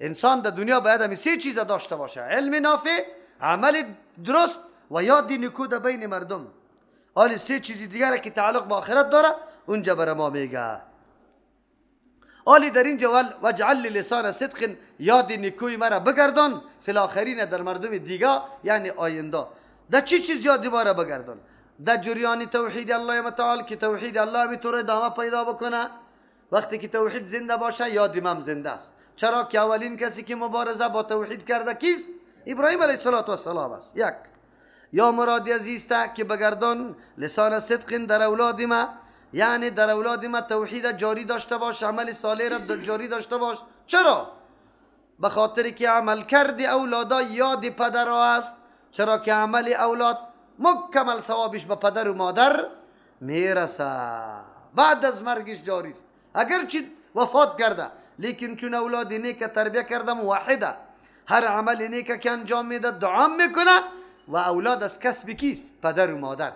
انسان در دنیا باید همین سه چیز داشته باشه: علم نافع، عمل درست و یاد نیکو در بین مردم. حالی سه چیز دیگر که تعلق با آخرت داره اونجا بر ما میگه. حالی در اینجا وجعل لسان صدق، یاد نیکوی مرا بگردان فی الاخرین، در مردم دیگه یعنی آینده. در چی چیز یادی مرا بگردان؟ در جریان توحید الله متعال، که توحید الله میتونه ادامه پیدا بکنه. وقتی که توحید زنده باشه یاد امام زنده است. چرا که اولین کسی که مبارزه با توحید کرده کیست؟ ابراهیم علیه السلام است. یک یا مرادی عزیزته که بگردان لسان صدق در اولاد ما، یعنی در اولاد ما توحید جاری داشته باش، عمل صالح را جاری داشته باش. چرا؟ به خاطر که عمل کرد اولادا یاد پدر است. چرا که عمل اولاد مکمل ثوابش به پدر و مادر میرسه، بعد از مرگش جاری است. اگرچه وفات کرده لیکن چون اولاد نیک تربیه کرده موحده، هر عمل نیک که انجام میده دعا میکنه و اولاد از کسب کیست؟ پدر و مادر.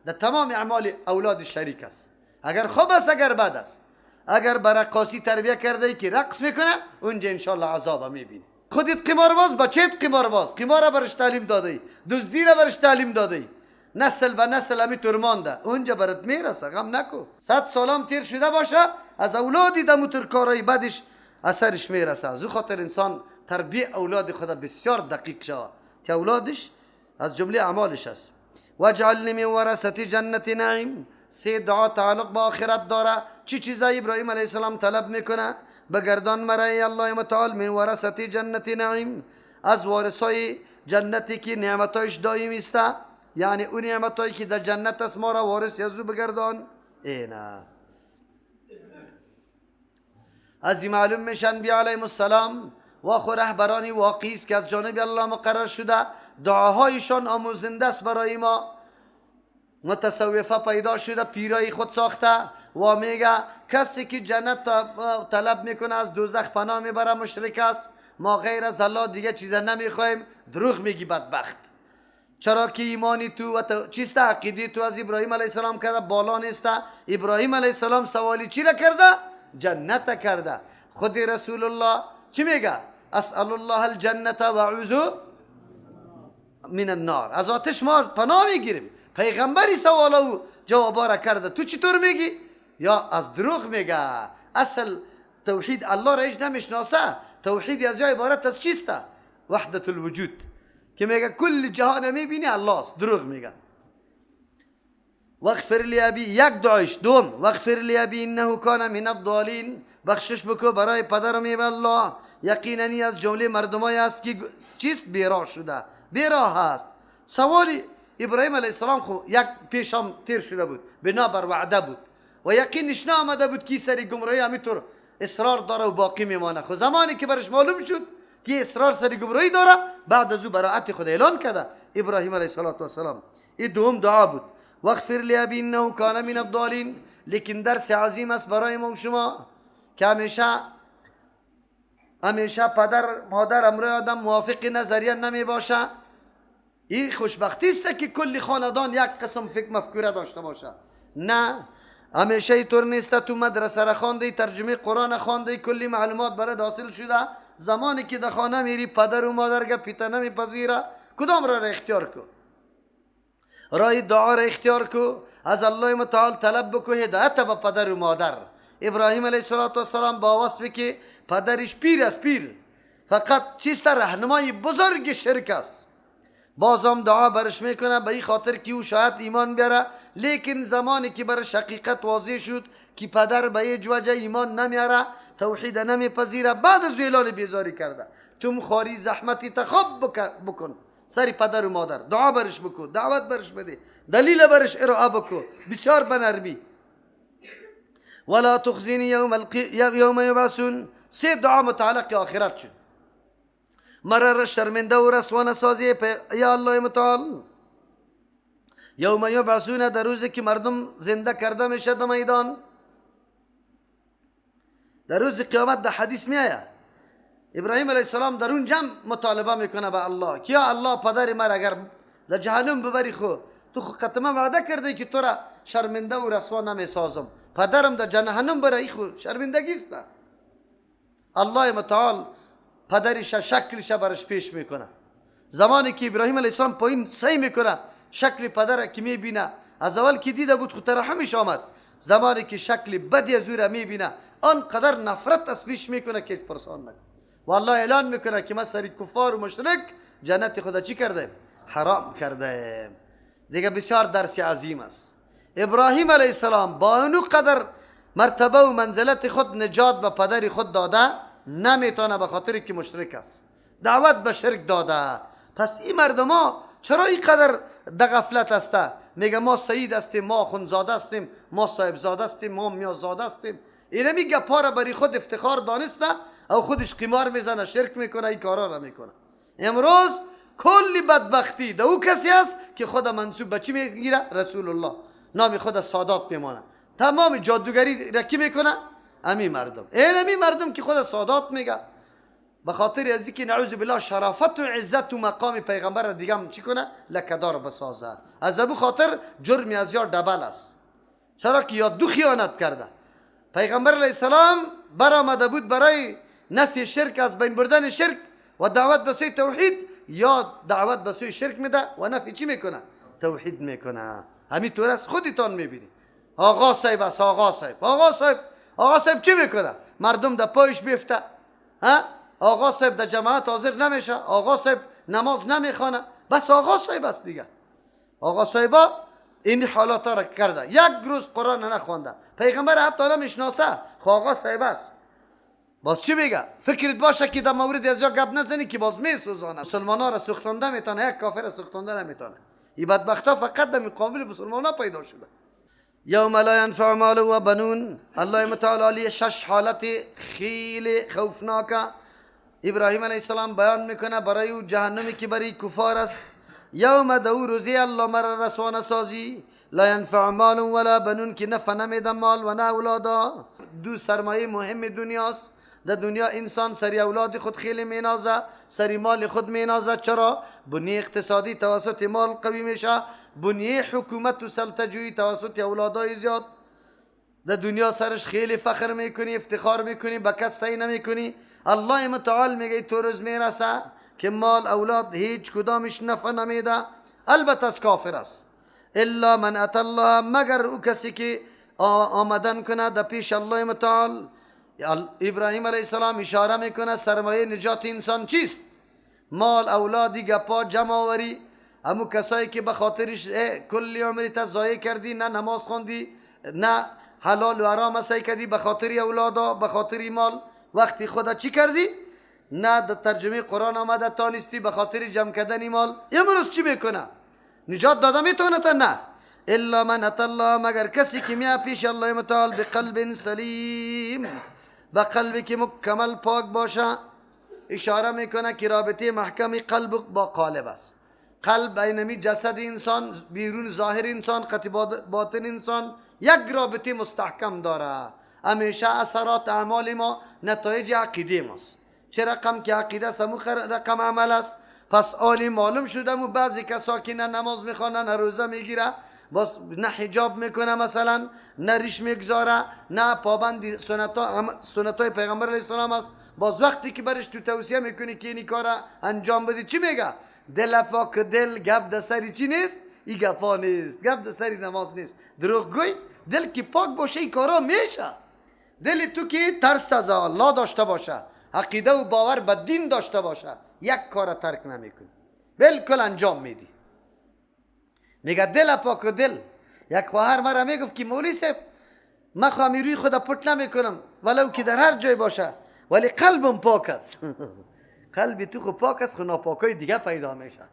در تمام اعمال اولاد شریک است. اگر خوب است اگر بد است. اگر برقاصی تربیه کرده که رقص میکنه اونجا انشالله عذاب میبینی. خودت قمارباز، بچه‌ت قمارباز، قمار را برش تعلیم داده، دزدی را برش تعلیم داده، نسل به نسل همینطور مانده، اونجا برات میرسه. غم نکو. 100 سالم تیر شده باشه از اولادی دموتر کارای بدش اثرش میرسه. از او خاطر انسان تربیه اولاد خدا بسیار دقیق شود که اولادش از جمله اعمالش است. واجعلنی من ورثة جنت نعیم. سه دعا تعلق با آخرت داره. چی چیزا ابراهیم علیه السلام طلب میکنه؟ بگردان مرا ای الله متعال من ورثة جنت نعیم، از وارثای جنتی که نعمتایش دائم است، یعنی اون نعمتایی که در جنت است ما را وارث از او بگردان. اینا از این معلوم میشه انبیاء علیهم السلام و خود رهبرانی واقعی است که از جانب الله مقرر شده، دعاهایشان آموزنده است برای ما. متصوفه پیدا شده، پیرای خود ساخته و میگه کسی که جنت طلب میکنه از دوزخ پناه میبره مشرک است، ما غیر از الله دیگه چیزا نمیخوایم. دروغ میگی بدبخت. چرا که ایمانی تو و چیست عقیده تو از ابراهیم علیه السلام کرده بالا نیست. ابراهیم علیه السلام سوالی چی را کرده؟ جنت کرده. خود رسول الله چی میگه؟ اسأل الله الجنت و اعوذ من النار، از آتش ما پناه میگیریم. پیغمبری سوالا و جوابا را کرده، تو چطور میگی؟ یا از دروغ میگه. اصل توحید الله را هیچ نمیشناسه. توحید از عبارت از چیست؟ وحدت الوجود، که میگه کل جهان میبینی الله است. دروغ میگه. واغفر لی ابی، یک دعایش. دوم واغفر لی ابی انه کان من الضالین، بخشش بکو برای پدرم ای الله، یقینا از جمله مردمایی است که چیست؟ بیراه شده، بیراه است. سوالی ابراهیم علیه السلام خو یک پیشم تیر شده بود، بنا بر وعده بود و یقینش نآمده بود که سری گمراهی همینطور اصرار داره و باقی میمانه. خو زمانی که برش معلوم شد که اصرار سری گمراهی داره، بعد از او براءت خود اعلان کرده ابراهیم علیه السلام. این دوم دعا بود. واغفر لی ابی انه کان من الضالین. لیکن درس عظیم است برای ما و شما که همیشه پدر مادر امروی آدم موافق نظریه نمی باشه. این خوشبختی است که کلی خاندان یک قسم فکر مفکوره داشته باشه. نه، همیشه اینطور نیست. تو مدرسه را خوانده، ترجمه قرآن خوانده، کلی معلومات برات حاصل شده، زمانی که در خانه میری پدر و مادر گپیت نمیپذیره، کدام را اختیار کو؟ راه دعا را اختیار کو، از الله متعال طلب بکو هدایت به پدر و مادر. ابراهیم علیه السلام با وصفی که پدرش پیر است، پیر فقط چیست؟ راهنمای بزرگ شرک است. بازم دعا برش میکنه به این خاطر که او شاید ایمان بیاره، لیکن زمانی که برش حقیقت واضح شد که پدر به هیچ وجه ایمان نمیاره، توحید نمیپذیره، بعد از اعلان بیزاری کرده، تو خاری زحمتی تخاب بکن سری پدر و مادر، دعا برش بکن، دعوت برش بده، دلیل برش ارائه بکن، بسیار بنرمی. ولا تخزینی یوم یبعثون. سه دعا متعلق آخرت شد. مرا شرمنده و رسوا نسازی یا الله متعال. یوم یبعثون، در روزی که مردم زنده کرده میشه در میدان، در روز قیامت. در حدیث میآید ابراهیم علیه السلام در اون جمع مطالبه میکنه به الله که یا الله پدر مرا اگر در جهنم ببری، تو قطعا وعده کرده که تو را شرمنده و رسوا نمیسازم، پدرم در جهنم بره، خو شرمندگی است. الله متعال پدرش شکلش برش پیش میکنه. زمانی که ابراهیم علیه السلام پایین سعی میکنه شکل پدر که میبینه، از اول که دیده بود خود ترحمش آمد. زمانی که شکل بدی از او را میبینه آنقدر نفرت از پیش میکنه که پرسان نکنه. والله اعلان میکنه که ما سر کفار و مشرک جنت خدا چی کرده؟ حرام کرده. دیگه بسیار درس عظیم است. ابراهیم علیه السلام با اونو قدر مرتبه و منزلت خود نجات به پدر خود داده نمیتونه، به خاطر که مشرک است، دعوت به شرک داده. پس این مردم ها چرا این قدر در غفلت هسته؟ میگه ما سید هستیم، ما خونزاده هستیم، ما صاحب زاده هستیم، ما میازاده هستیم. اینه میگه پارا بری خود افتخار دانسته او خودش قمار میزنه، شرک میکنه، این کارا را میکنه. امروز کلی بدبختی در او کسی است که خود منصوب به چی میگیره؟ رسول الله. نام خود سادات میمانه. تمام جادوگری را کی میکنه؟ همین مردم. این مردم که خود سادات میگه، به خاطر از اینکه نعوذ بالله شرافت و عزت و مقام پیغمبر را دیگه چی کنه؟ لکه‌دار بسازه. از ابو خاطر جرمی از یار دبل است. چرا که یا دو خیانت کرده. پیغمبر علیه السلام برآمده بود برای نفی شرک، از بین بردن شرک و دعوت به سوی توحید، یا دعوت به سوی شرک میده و نفی چی میکنه؟ توحید میکنه. همین طور است خودتان میبینی. آقا صاحب است، آقا صاحب چی میکنه؟ مردم در پایش بیفته. ها؟ آقا صاحب در جماعت حاضر نمیشه، آقا صاحب نماز نمیخونه، بس آقا صاحب است دیگه. آقا صاحبا این حالات را کرده، یک روز قرآن نخوانده، پیغمبر حتی نمیشناسه، آقا صاحب است. باز چی میگه؟ فکرت باشه که در مورد از یا گپ نزنی که باز میسوزانه. مسلمانا را سوختنده میتونه، یک کافر را سوختنده نمیتونه. این بدبختا فقط در مقابل مسلمانا پیدا شده. یوم لا ینفع مال و بنون. الله متعالی شش حالت خیلی خوفناک ابراهیم علیه السلام بیان میکنه برای او جهنمی که برای کفار است. یوم دو روزی الله مر رسوانه سازی، لا ینفع مال ولا بنون، که نفع نمیده مال و نه اولادا. دو سرمایه مهم دنیاست. در دنیا انسان سری اولاد خود خیلی مینازه، سری مال خود مینازه. چرا؟ بنیه اقتصادی توسط مال قوی میشه، بنیه حکومت و سلطه‌جویی توسط اولادای زیاد. در دنیا سرش خیلی فخر میکنی، افتخار میکنی، به کس سعی نمیکنی. الله متعال میگه تو روز میرسه که مال اولاد هیچ کدامش نفع نمیده، البته از کافر است. الا من اتى الله، مگر او کسی که آمدن کنه در پیش الله متعال. ابراهیم علیه السلام اشاره میکنه سرمایه نجات انسان چیست؟ مال، اولادی، گپا، جمع آوری. همو کسایی که به خاطرش کلی عمرت ضایع کردی، نه نماز خوندی، نه حلال و حرام سعی کردی، به خاطر اولادا، به خاطر مال وقتی خدا چی کردی؟ نه در ترجمه قرآن آمده تانستی به خاطر جمع کردن مال. امروز چی میکنه؟ نجات داده میتونه تا نه؟ الا من اتى الله، مگر کسی که میاد پیش الله متعال بقلب سلیم، با قلبی که مکمل پاک باشه. اشاره میکنه که رابطه محکم قلب با قالب است. قلب اینمی جسد انسان، بیرون ظاهر انسان، قطع باطن انسان یک رابطه مستحکم داره. همیشه اثرات اعمال ما نتایج عقیده ماست. چه رقم که عقیده سمو رقم عمل است. پس عالی معلوم شده مو بعضی کسا که نه نماز میخوانه، نه روزه میگیره، باز نه حجاب میکنه مثلا، نه ریش میگذاره، نه پابند سنتای پیغمبر علیه السلام است. باز وقتی که برش تو توصیه میکنی که اینی کار انجام بدی چی میگه؟ دل پاک دل، گپ در سری چی نیست؟ این گپا نیست، گپ در سری نماز نیست. دروغ گوی. دل که پاک باشه این کارا میشه. دل تو که ترس از الله داشته باشه، عقیده و باور به دین داشته باشه، یک کار ترک نمیکنی، بالکل انجام میدی. میگه دل پاک و دل. یک خواهر مرا میگفت که مولوی صاحب من خواهی روی خدا پت نمیکنم ولو که در هر جای باشه، ولی قلبم پاک است. قلبی تو خود پاک است، خود ناپاکای دیگه پیدا میشه.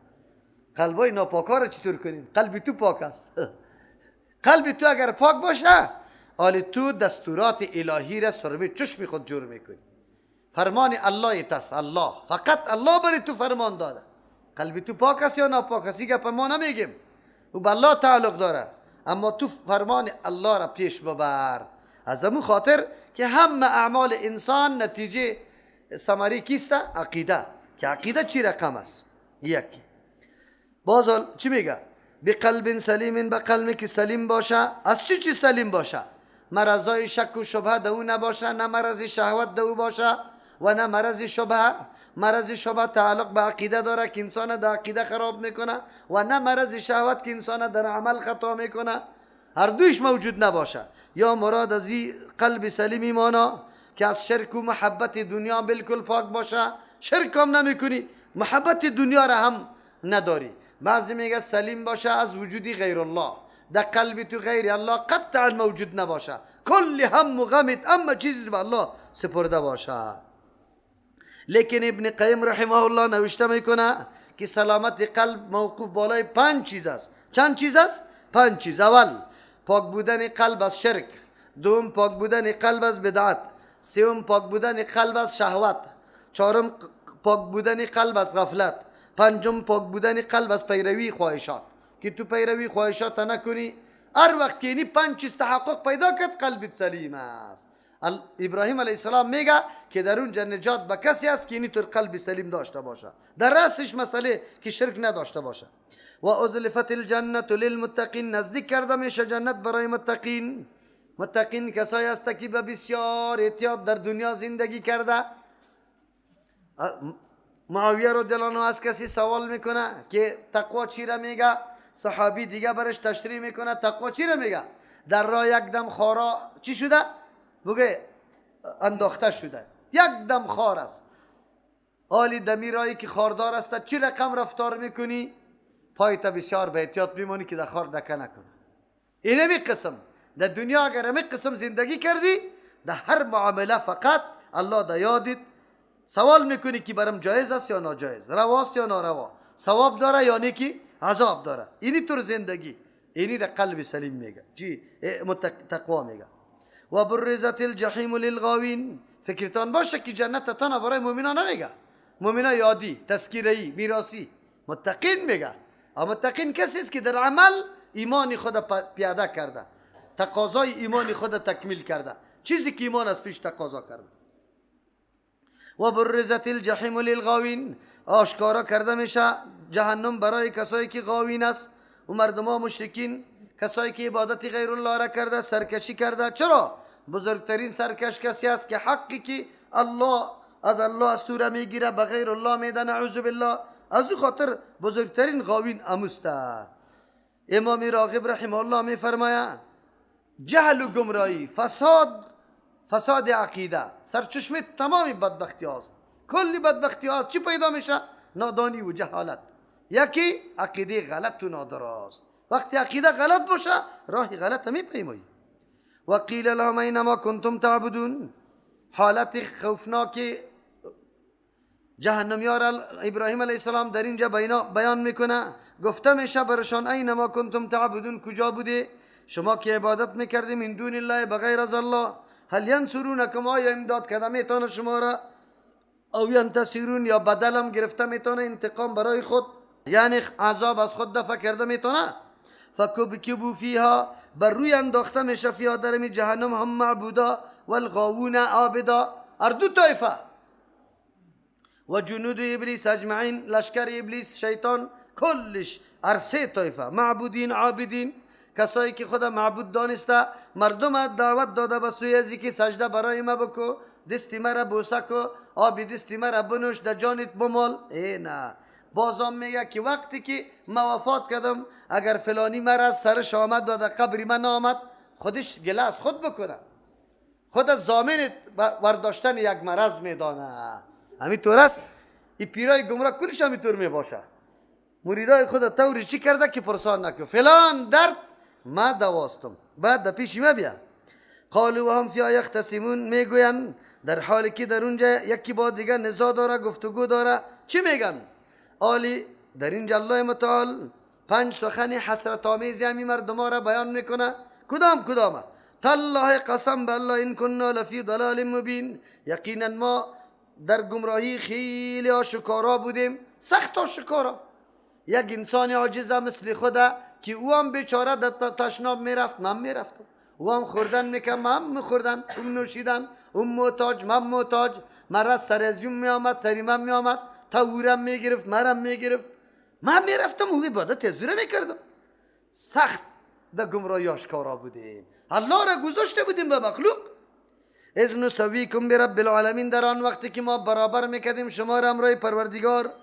قلبای ناپاکا رو چطور کنیم؟ قلبی تو پاک است. قلبی تو اگر پاک باشه، حالی تو دستورات الهی را سربی چشم خود جور میکنی. فرمان الله است. الله، فقط الله برای تو فرمان داده. قلبی تو پاک است یا ناپاک است گپ ما نمیگیم، او به الله تعلق داره. اما تو فرمان الله را پیش ببر. از امو خاطر که همه اعمال انسان نتیجه ثمره کیسته؟ عقیده. که عقیده چی رقم است؟ یکی. باز چی میگه؟ بقلب سلیم، به قلبی که سلیم باشه. از چی سلیم باشه؟ مرضای شک و شبهه دو نباشه، نه مرض شهوت دو باشه، و نه مرض شبهه. مرض شبهه تعلق به عقیده داره که انسان در عقیده خراب میکنه، و نه مرض شهوت که انسان در عمل خطا میکنه. هر دویش موجود نباشه. یا مراد از قلب سلیم ایمانا که از شرک و محبت دنیا بالکل پاک باشه، شرک هم نمیکنی، محبت دنیا را هم نداری. بعضی میگه سلیم باشه از وجودی غیر الله، در قلب تو غیر الله قطعا موجود نباشه، کل هم و غمت اما چیزی به الله سپرده باشه. لیکن ابن قیم رحمه الله نوشته میکنه که سلامت قلب موقوف بالای 5 چیز است. چند چیز است؟ 5 چیز. اول پاک بودن قلب از شرک، دوم پاک بودن قلب از بدعت، سوم پاک بودن قلب از شهوت، چهارم پاک بودن قلب از غفلت، پنجم پاک بودن قلب از پیروی خواهشات، که تو پیروی خواهشات نکنی. هر وقت که اینی 5 چیز تحقق پیدا کرد قلبت سلیم است. ابراهیم علیه السلام میگه که در اونجا نجات به کسی است که اینی طور قلب سلیم داشته باشه، در رأسش مسئله که شرک نداشته باشه. و ازلفت الجنه للمتقین، نزدیک کرده میشه جنت برای متقین. متقین کسایی است که به بسیار احتیاط در دنیا زندگی کرده. معاویه رضی الله عنه از کسی سوال میکنه که تقوا چی را میگه، صحابی دیگه برش تشریح میکنه تقوا چی را میگه. در راه یک دم خارا چی شده؟ بگه انداخته شده، یک دم خار است. حالی دمی رایی که خاردار است چی رقم رفتار میکنی؟ پایت بسیار به احتیاط میمونی که در خار دکه نکنه. اینه می قسم در دنیا اگر همی قسم زندگی کردی، در هر معامله فقط الله در یادت سوال میکنی که برم جایز است یا ناجایز، رواست یا ناروا، ثواب داره یا نیکی عذاب داره. اینی طور زندگی، اینی در قلب سلیم میگه جی تقوا میگه. و برزت الجحیم للغاوین، فکرتان باشه که جنت تنها برای مؤمنان نمیگه، مؤمنان یادی تذکیری میراثی. متقین میگه. اما متقین کسی است که در عمل ایمان خود پیاده کرده، تقاضای ایمان خود تکمیل کرده، چیزی که ایمان از پیش تقاضا کرده. و برزت الجحیم للغاوین، آشکارا کرده میشه جهنم برای کسایی که غاوین است و مردمان مشرکین، کسایی که عبادت غیر الله را کرده، سرکشی کرده. چرا؟ بزرگترین سرکش کسی است که حقی که الله از الله از تو را میگیره به غیر الله میده، نعوذ بالله. از او خاطر بزرگترین غاوین اموسته. امام راغب رحمه الله میفرماید جهل و گمراهی، فساد عقیده سرچشمه تمامی بدبختی هاست. کلی بدبختی هاست چی پیدا میشه؟ نادانی و جهالت. یکی عقیده غلط و نادرست. وقتی عقیده غلط باشه راه غلط میپیمایی. و قیل لهم اینما کنتم تعبدون، حالت خوفناک جهنمیار ابراهیم علیه السلام در اینجا بیان میکنه. گفته میشه برشان اینما کنتم تعبدون، کجا بوده شما که عبادت میکردی من دون الله بغیر از الله، هل ینصرونکم، آیا امداد کرده میتونه شما را، او ینتصرون یا بدلم گرفته میتونه انتقام برای خود، یعنی عذاب از خود دفع کرده میتونه. فکبکبوا فیها، بر روی انداخته میشه فیها در می جهنم، هم معبودا والغاوون عابدا، هر دو طایفه. و جنود ابلیس اجمعین، لشکر ابلیس شیطان کلش، هر سه طایفه، معبودین عابدین، کسایی که خدا معبود دانسته، مردم دعوت داده به سوی ازی که سجده برای ما بکو، دستی مرا بوسه کو، آبی دستی مرا بنوش، در جانت بمال. ای نه، بازم میگه که وقتی که ما وفات کردم اگر فلانی مرض سرش آمد و در قبری من آمد، خودش گله از خود بکنه، خود از ضامن ورداشتن یک مرض میدانه. همین طور است این پیرای گمراه کلش همین طور میباشه. مریدای خود طوری چی کرده که پرسان نکن، فلان درد ما دواستم، بعد در پیش ما بیا. قالوا و هم فیها یختصمون، میگوین در حالی که در اونجا یکی با دیگه نزاع داره، گفتگو داره. چی میگن؟ آلی در اینجا الله متعال 5 سخن حسرت آمیزی همی مردم را بیان میکنه. کدام؟ تالله قسم بالله این کننا لفی ضلال مبین، یقینا ما در گمراهی خیلی آشکارا بودیم، سخت آشکارا. یک انسان عاجزه مثل خدا که او هم بیچاره در تشناب میرفت، من میرفتم، او هم خوردن میکرد، من میخوردن، اون نوشیدن، اون محتاج، من محتاج، مرض سر از اون میامد، سری من میامد، تورم میگرفت، مرم میگرفت، من میرفتم او عبادت ازوره میکردم. سخت در گمراهی آشکارا بودیم، الله را گذاشته بودیم به مخلوق. اذ نسویکم برب العالمین، در آن وقتی که ما برابر میکردیم شما را همراه پروردگار.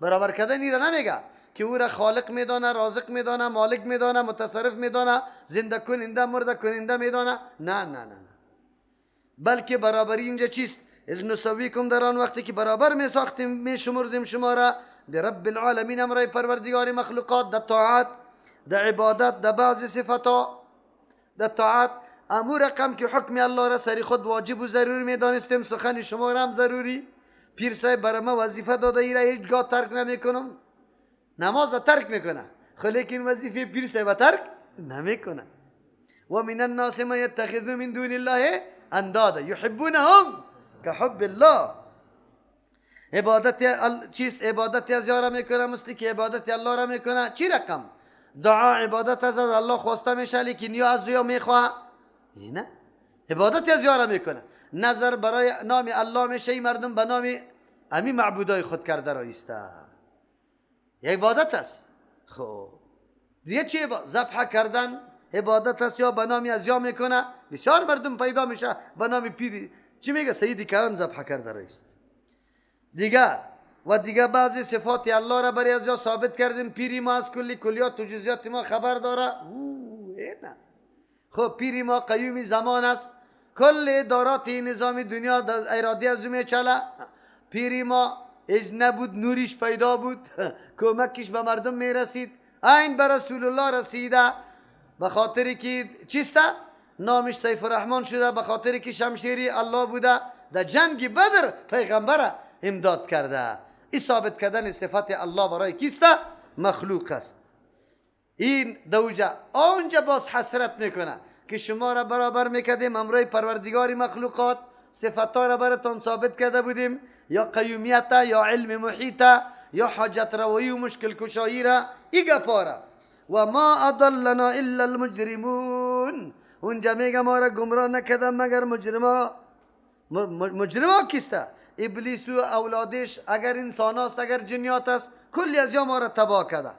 برابر کردن را نمیگه که او را خالق میدانه، رازق میدانه، مالک میدانه، متصرف میدانه، زنده کننده مرده کننده میدانه. نه نه نه، بلکه برابری اینجا چیست؟ اذ نسویکم، در آن وقتی که برابر می ساختیم می شمردیم شما را برب العالمین، امرای پروردگار مخلوقات، در طاعت، در عبادت، در بعض صفتا. در طاعت امور رقم که حکم الله را سری خود واجب و ضروری می دانستیم، سخن شما را هم ضروری. پیر صاحب برای ما وظیفه داده، ای را هیچگاه ترک نمیکنم. نماز ترک میکنه خب لیکن وظیفه پیر صاحب ترک نمیکنه. و من الناس من یتخذ من دون الله اندادا یحبونهم كحب الله. عبادت چیست؟ عبادت از یارا میکنه مثل که عبادت الله را میکنه. چی رقم؟ دعا عبادت از الله خواسته میشه لیکن یا از یا میخواه نه. عبادت از یارا میکنه. نظر برای نام الله میشه، این مردم به نام امی معبودای خود کرده رایسته. یک عبادت است. خب دیگه چی؟ ذبح کردن عبادت است یا به نام از یا میکنه. بسیار مردم پیدا میشه به نام پیری چی میگه سیدی کان ذبح کرده رایست دیگه. و دیگه بعضی صفات الله را برای از یا ثابت کردیم. پیری ما از کلی کلیات و جزئیات ما خبر داره. نه خب پیری ما قیوم زمان است، کل دارات نظام دنیا در اراده از می چله. پیری ما نبود نوریش پیدا بود کمکش به مردم می رسید. این به رسول الله رسیده به خاطری که چیسته نامش سیف الرحمن شده، به خاطری که شمشیری الله بوده. در جنگ بدر پیغمبر امداد کرده. این ثابت کردن صفت الله برای کیسته؟ مخلوق است. این دوجه آنجا باز حسرت میکنه که شما را برابر میکردیم امرای پروردگار مخلوقات، صفتها را براتون ثابت کرده بودیم، یا قیومیت یا علم محیط یا حاجت روایی و مشکل کشایی را ایگا پاره. و ما اضلنا الا المجرمون، اونجا میگه ما را گمراه نکردم مگر مجرما کیسته؟ ابلیس و اولادش، اگر انسان است اگر جنیات است، کلی از یا ما را تباه کرده.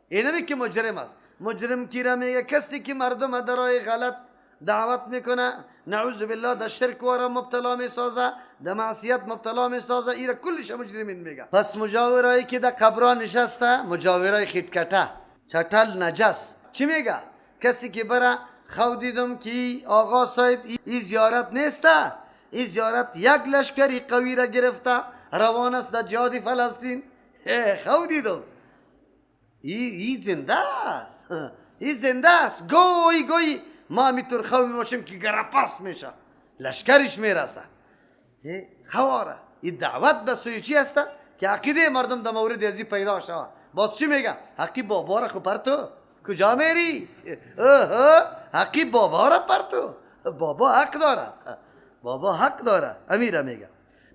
اینمی که مجرم است. مجرم کی را میگه؟ کسی که مردم در راه غلط دعوت میکنه، نعوذ بالله در شرک وارا مبتلا میسازه، در معصیت مبتلا میسازه، ایرا کلش مجرمین میگه. پس مجاورایی که در قبران نشسته، مجاورای خیتکته چتل نجس، چی میگه؟ کسی که برا خود دیدم که آقا صاحب این زیارت نیسته، این زیارت یک لشکری قوی را گرفته روان است در جهاد فلسطین. خود دیدم این زنده است، این زنده است. گوی ما همیتون خواه باشیم که گرپاس میشه، لشکرش میرسه. خواره این دعوت به سوی چی هسته؟ که عقیده مردم در مورد ازی پیدا شود. باز چی میگه؟ حقی بابا را خوب پرتو کجا میری؟ حقی بابا را پرتو، بابا حق داره، بابا حق داره. امیره میگه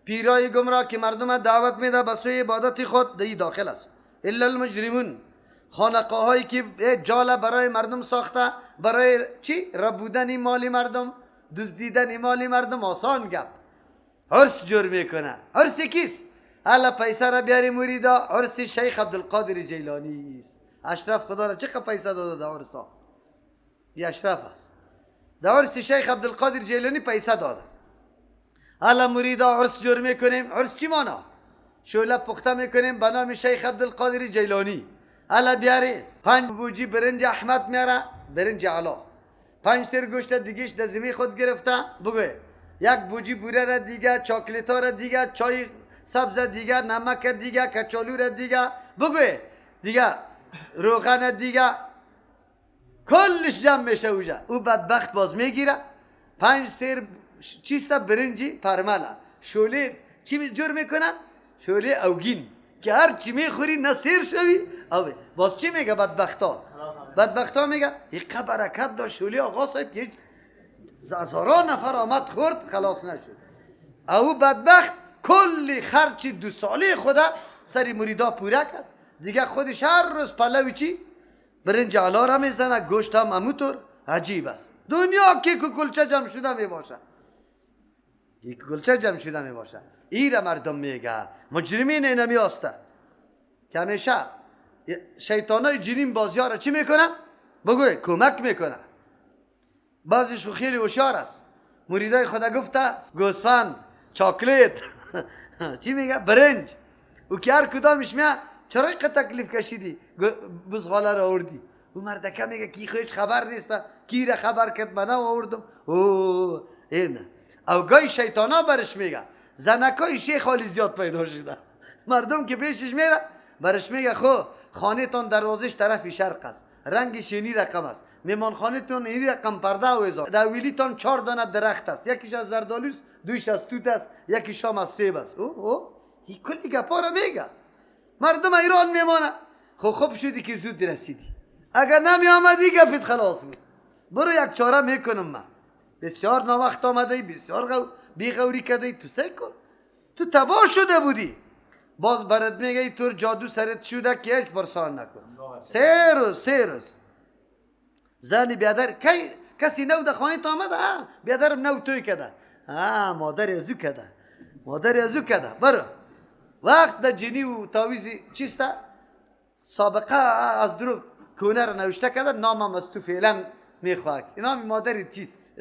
پیرای گمراه که مردم دعوت میده به سوی عبادت خود دی داخل است. الا المجرمون، خانقاه هایی که جاله برای مردم ساخته، برای چی؟ ربودن مالی مردم، دزدیدن مالی مردم. آسان گپ عرس جور میکنه. عرس کیست؟ حالا پیسه را بیاری مریدا، عرس شیخ عبدالقادر جیلانی است. اشرف خدا را چقدر پیسه داده در عرسا؟ این اشرف است. در عرس شیخ عبدالقادر جیلانی پیسه داده. حالا مریدا عرس جور میکنیم. عرس چی مانا؟ شوله پخته میکنیم به نام شیخ عبدالقادر جیلانی. حالا بیاری 5 بوجی برنج احمد میاره، برنج علا، 5 تیر گوشت دیگهش در زمین خود گرفته بگوی، 1 بوجی بوره را دیگه، چاکلیتا را دیگه، چای سبز دیگه، نمک دیگه، کچالو را دیگه بگوی دیگه، روغن دیگه، کلش جمع میشه اوجا. او بدبخت باز میگیره 5 تیر چیستا برنجی پرمله، شوله چی جور میکنه؟ شوله اوگین که هر چی میخوری نصیر شوی. باز چی میگه بدبختا میگه این برکت داشت شوله آقا صاحب که هزاران نفر آمد خورد خلاص نشد. او بدبخت کلی خرچی 2 ساله خدا سری مریدا پوره کرد دیگه. خودش هر روز پلوی چی؟ برنج علا را میزنه، گوشت هم همونطور. عجیب است دنیا که کلچه جمع شده میباشه، کلچه جمع شده میباشه. ای را مردم میگه مجرمین اینمی هسته که همیشه شیطانای جنین بازیار را چی میکنه؟ بگوی کمک میکنه. بعضیش خیلی هوشیار است، مریدای خدا گفته گوسفند، چاکلیت چی میگه؟ برنج. او که هر کدامش میگه چرا اینقدر تکلیف کشیدی بزغاله را آوردی؟ او مردکه میگه کی خودش خبر نیست، کی را خبر کرد من آوردم. او اینه. او گای شیطانا برش میگه زنکای شیخ خالی زیاد پیدا شده. مردم که پیشش میره برش میگه خو خانه تان دروازش طرف شرق است، رنگش اینی رقم است، میمان خانه تان اینی رقم پرده و ازا، دویلی تان 4 دانه درخت است، یکیش از زردالوست، دویش از توت است، یکیش هم از سیب است. او این کلی گپا را میگه. مردم ایران میمانه. خوب شدی که زود رسیدی، اگر نمی آمدی گپت خلاص بود. برو یک چاره میکنم من. بسیار ناوقت آمده، بسیار بیغوری کردی، تو سعی کن. تو تباه شده بودی، باز برات میگه ای طور جادو سرت شده که هیچ پرسان نکن. 3 روز زنی بیادر کسی نو در خانه تو آمده؟ بیادرم نو توی کده. مادر ازو کده. برو وقت در جنی و تاویزی چیسته سابقه از درو کونه را نوشته کده، نامم از تو فعلا میخواه. نام مادری چیست؟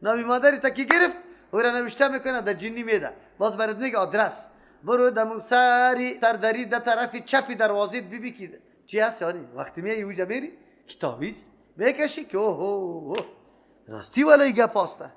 نام مادری تا که گرفت او را نوشته میکنه در جنی میده. باز برات میگه آدرس، برو دمو سردری در طرف چپی دروازه ببی که چی هست. یعنی وقتی میای اوجا میری که تاویز میکشی که اوه راستی ولی گپ هسته.